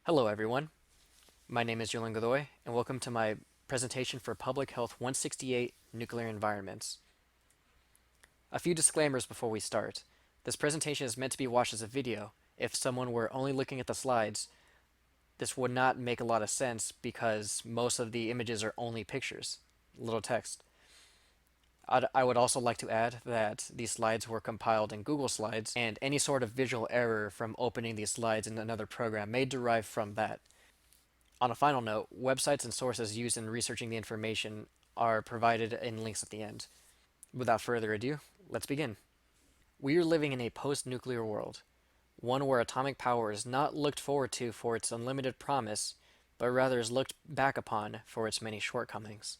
Hello, everyone. My name is Julian Godoy, and welcome to my presentation for Public Health 168 Nuclear Environments. A few disclaimers before we start. This presentation is meant to be watched as a video. If someone were only looking at the slides, this would not make a lot of sense because most of the images are only pictures, little text. I would also like to add that these slides were compiled in Google Slides, and any sort of visual error from opening these slides in another program may derive from that. On a final note, websites and sources used in researching the information are provided in links at the end. Without further ado, let's begin. We are living in a post-nuclear world, one where atomic power is not looked forward to for its unlimited promise, but rather is looked back upon for its many shortcomings.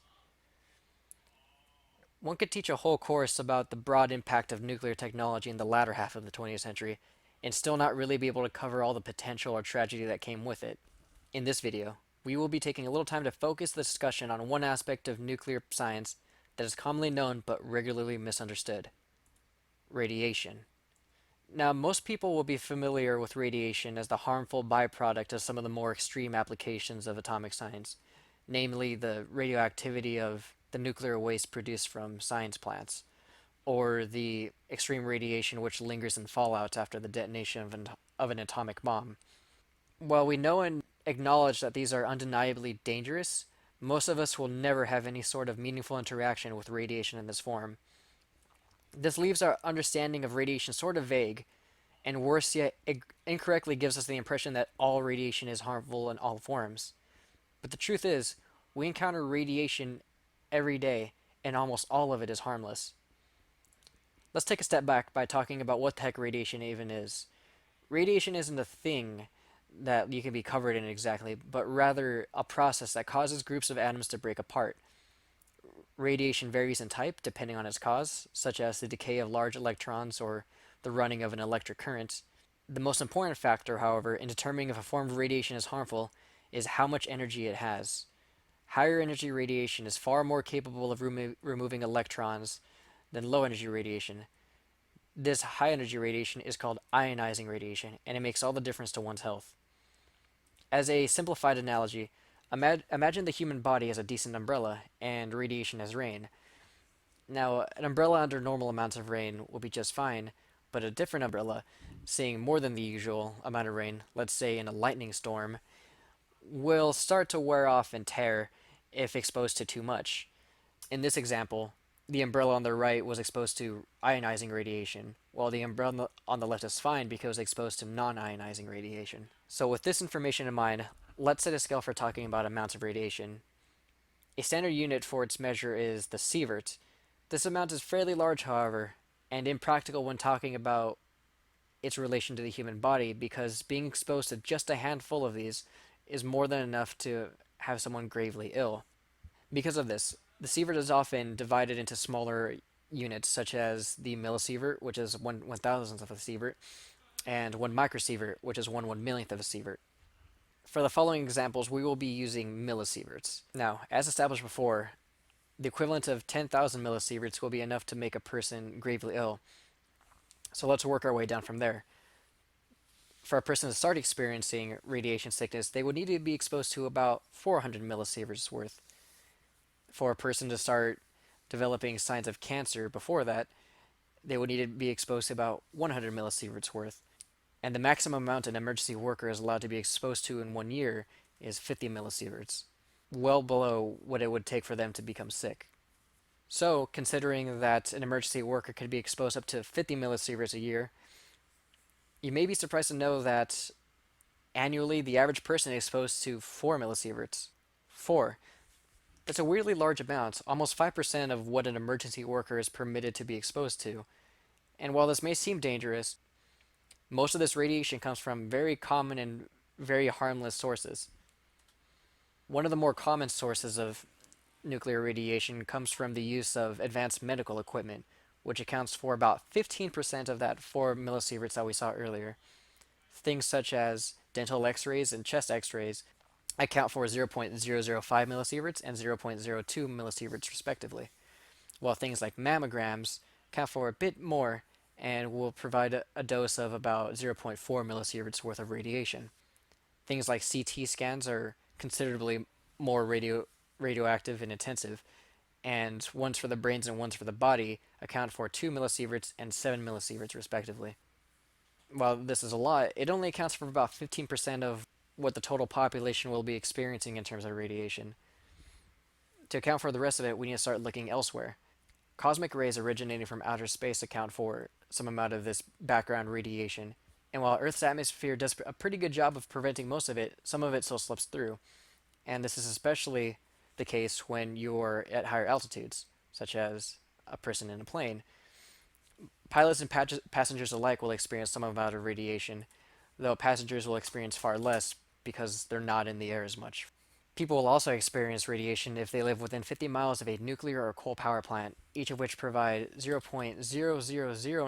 One could teach a whole course about the broad impact of nuclear technology in the latter half of the 20th century, and still not really be able to cover all the potential or tragedy that came with it. In this video, we will be taking a little time to focus the discussion on one aspect of nuclear science that is commonly known but regularly misunderstood: radiation. Now, most people will be familiar with radiation as the harmful byproduct of some of the more extreme applications of atomic science, namely the radioactivity of the nuclear waste produced from science plants, or the extreme radiation which lingers in fallout after the detonation of an atomic bomb. While we know and acknowledge that these are undeniably dangerous, most of us will never have any sort of meaningful interaction with radiation in this form. This leaves our understanding of radiation sort of vague, and worse yet, it incorrectly gives us the impression that all radiation is harmful in all forms. But the truth is, we encounter radiation every day, and almost all of it is harmless. Let's take a step back by talking about what the heck radiation even is. Radiation isn't a thing that you can be covered in exactly, but rather a process that causes groups of atoms to break apart. Radiation varies in type depending on its cause, such as the decay of large electrons or the running of an electric current. The most important factor, however, in determining if a form of radiation is harmful is how much energy it has. Higher energy radiation is far more capable of removing electrons than low energy radiation. This high energy radiation is called ionizing radiation, and it makes all the difference to one's health. As a simplified analogy, imagine the human body as a decent umbrella and radiation as rain. Now, an umbrella under normal amounts of rain will be just fine, but a different umbrella, seeing more than the usual amount of rain, let's say in a lightning storm, will start to wear off and tear if exposed to too much. In this example, the umbrella on the right was exposed to ionizing radiation, while the umbrella on the left is fine because it was exposed to non-ionizing radiation. So with this information in mind, let's set a scale for talking about amounts of radiation. A standard unit for its measure is the sievert. This amount is fairly large, however, and impractical when talking about its relation to the human body because being exposed to just a handful of these is more than enough to have someone gravely ill. Because of this, the sievert is often divided into smaller units, such as the millisievert, which is 1/1000th of a sievert, and 1 microsievert, which is 1/1 millionth of a sievert. For the following examples, we will be using millisieverts. Now, as established before, the equivalent of 10,000 millisieverts will be enough to make a person gravely ill. So let's work our way down from there. For a person to start experiencing radiation sickness, they would need to be exposed to about 400 millisieverts worth. For a person to start developing signs of cancer before that, they would need to be exposed to about 100 millisieverts worth. And the maximum amount an emergency worker is allowed to be exposed to in 1 year is 50 millisieverts, well below what it would take for them to become sick. So, considering that an emergency worker could be exposed up to 50 millisieverts a year, you may be surprised to know that annually the average person is exposed to 4 millisieverts. 4. That's a weirdly large amount, almost 5% of what an emergency worker is permitted to be exposed to. And while this may seem dangerous, most of this radiation comes from very common and very harmless sources. One of the more common sources of nuclear radiation comes from the use of advanced medical equipment, which accounts for about 15% of that 4 millisieverts that we saw earlier. Things such as dental x-rays and chest x-rays account for 0.005 millisieverts and 0.02 millisieverts respectively, while things like mammograms account for a bit more and will provide a dose of about zero point 0.4 millisieverts worth of radiation. Things like CT scans are considerably more radioactive and intensive, and ones for the brains and ones for the body account for 2 millisieverts and 7 millisieverts respectively. While this is a lot, it only accounts for about 15% of what the total population will be experiencing in terms of radiation. To account for the rest of it, we need to start looking elsewhere. Cosmic rays originating from outer space account for some amount of this background radiation, and while Earth's atmosphere does a pretty good job of preventing most of it, some of it still slips through. And this is especially the case when you're at higher altitudes, such as a person in a plane. Pilots and passengers alike will experience some amount of radiation, though passengers will experience far less because they're not in the air as much. People will also experience radiation if they live within 50 miles of a nuclear or coal power plant, each of which provide 0.0009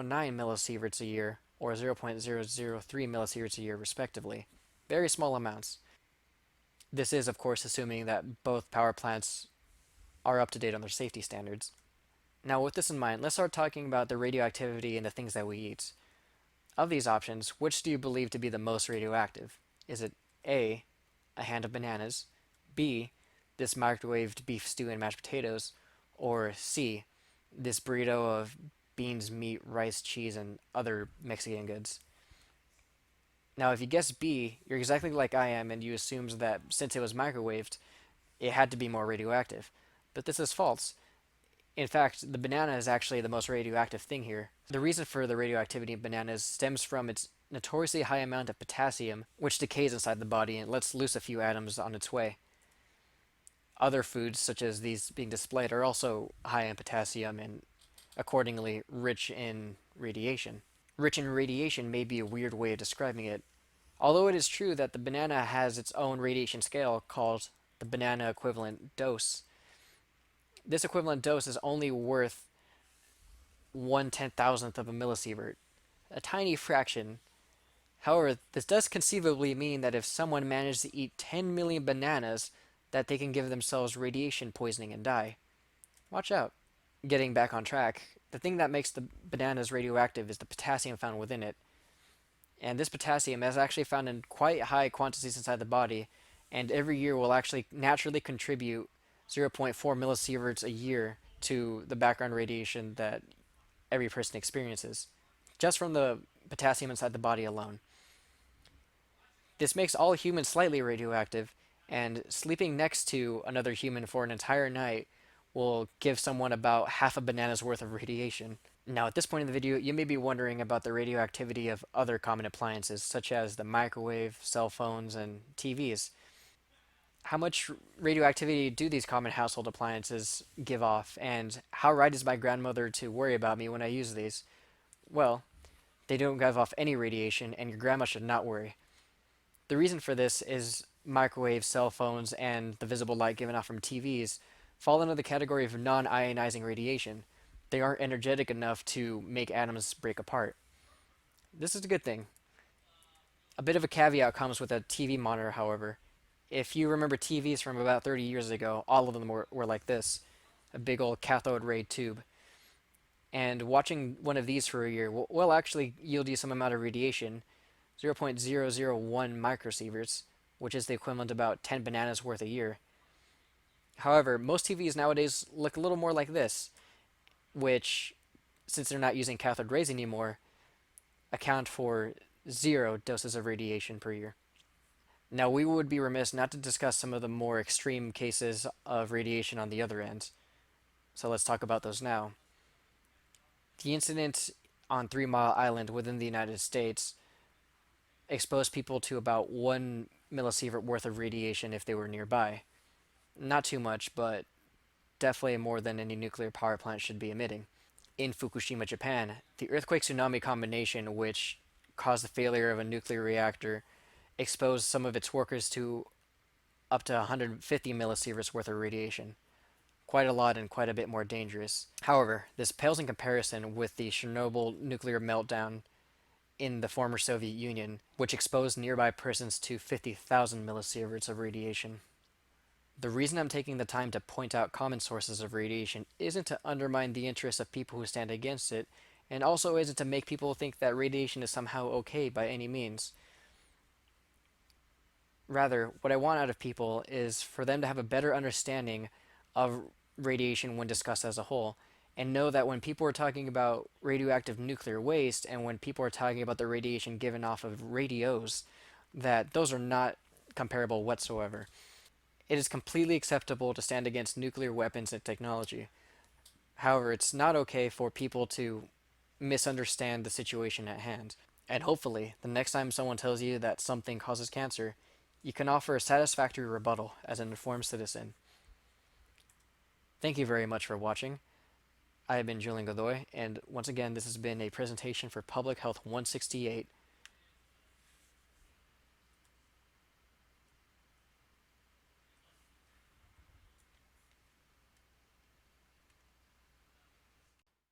millisieverts a year or 0.003 millisieverts a year, respectively. Very small amounts. This is, of course, assuming that both power plants are up to date on their safety standards. Now, with this in mind, let's start talking about the radioactivity in the things that we eat. Of these options, which do you believe to be the most radioactive? Is it A, a hand of bananas, B, this microwaved beef stew and mashed potatoes, or C, this burrito of beans, meat, rice, cheese, and other Mexican goods? Now, if you guess B, you're exactly like I am, and you assumed that since it was microwaved, it had to be more radioactive. But this is false. In fact, the banana is actually the most radioactive thing here. The reason for the radioactivity in bananas stems from its notoriously high amount of potassium, which decays inside the body and lets loose a few atoms on its way. Other foods, such as these being displayed, are also high in potassium and accordingly rich in radiation. Rich in radiation may be a weird way of describing it, although it is true that the banana has its own radiation scale called the banana equivalent dose. This equivalent dose is only worth 1/10,000th of a millisievert, a tiny fraction. However, this does conceivably mean that if someone managed to eat 10 million bananas, that they can give themselves radiation poisoning and die. Watch out. Getting back on track, the thing that makes the bananas radioactive is the potassium found within it. And this potassium is actually found in quite high quantities inside the body, and every year will actually naturally contribute zero point 0.4 millisieverts a year to the background radiation that every person experiences, just from the potassium inside the body alone. This makes all humans slightly radioactive, and sleeping next to another human for an entire night will give someone about half a banana's worth of radiation. Now, at this point in the video, you may be wondering about the radioactivity of other common appliances, such as the microwave, cell phones, and TVs. How much radioactivity do these common household appliances give off, and how right is my grandmother to worry about me when I use these? Well, they don't give off any radiation, and your grandma should not worry. The reason for this is microwaves, cell phones, and the visible light given off from TVs fall into the category of non ionizing radiation. They aren't energetic enough to make atoms break apart. This is a good thing. A bit of a caveat comes with a TV monitor, however. If you remember TVs from about 30 years ago, all of them were like this, a big old cathode ray tube. And watching one of these for a year will actually yield you some amount of radiation, 0.001 microsieverts, which is the equivalent to about 10 bananas worth a year. However, most TVs nowadays look a little more like this, which, since they're not using cathode rays anymore, account for 0 doses of radiation per year. Now, we would be remiss not to discuss some of the more extreme cases of radiation on the other end, so let's talk about those now. The incident on 3 Mile Island within the United States exposed people to about 1 millisievert worth of radiation if they were nearby. Not too much, but definitely more than any nuclear power plant should be emitting. In Fukushima, Japan, the earthquake tsunami combination, which caused the failure of a nuclear reactor, exposed some of its workers to up to 150 millisieverts worth of radiation. Quite a lot and quite a bit more dangerous. However, this pales in comparison with the Chernobyl nuclear meltdown in the former Soviet Union, which exposed nearby persons to 50,000 millisieverts of radiation. The reason I'm taking the time to point out common sources of radiation isn't to undermine the interests of people who stand against it, and also isn't to make people think that radiation is somehow okay by any means. Rather, what I want out of people is for them to have a better understanding of radiation when discussed as a whole, and know that when people are talking about radioactive nuclear waste and when people are talking about the radiation given off of radios, that those are not comparable whatsoever. It is completely acceptable to stand against nuclear weapons and technology. However, it's not okay for people to misunderstand the situation at hand. And hopefully, the next time someone tells you that something causes cancer, you can offer a satisfactory rebuttal as an informed citizen. Thank you very much for watching. I have been Julian Godoy, and once again, this has been a presentation for Public Health 168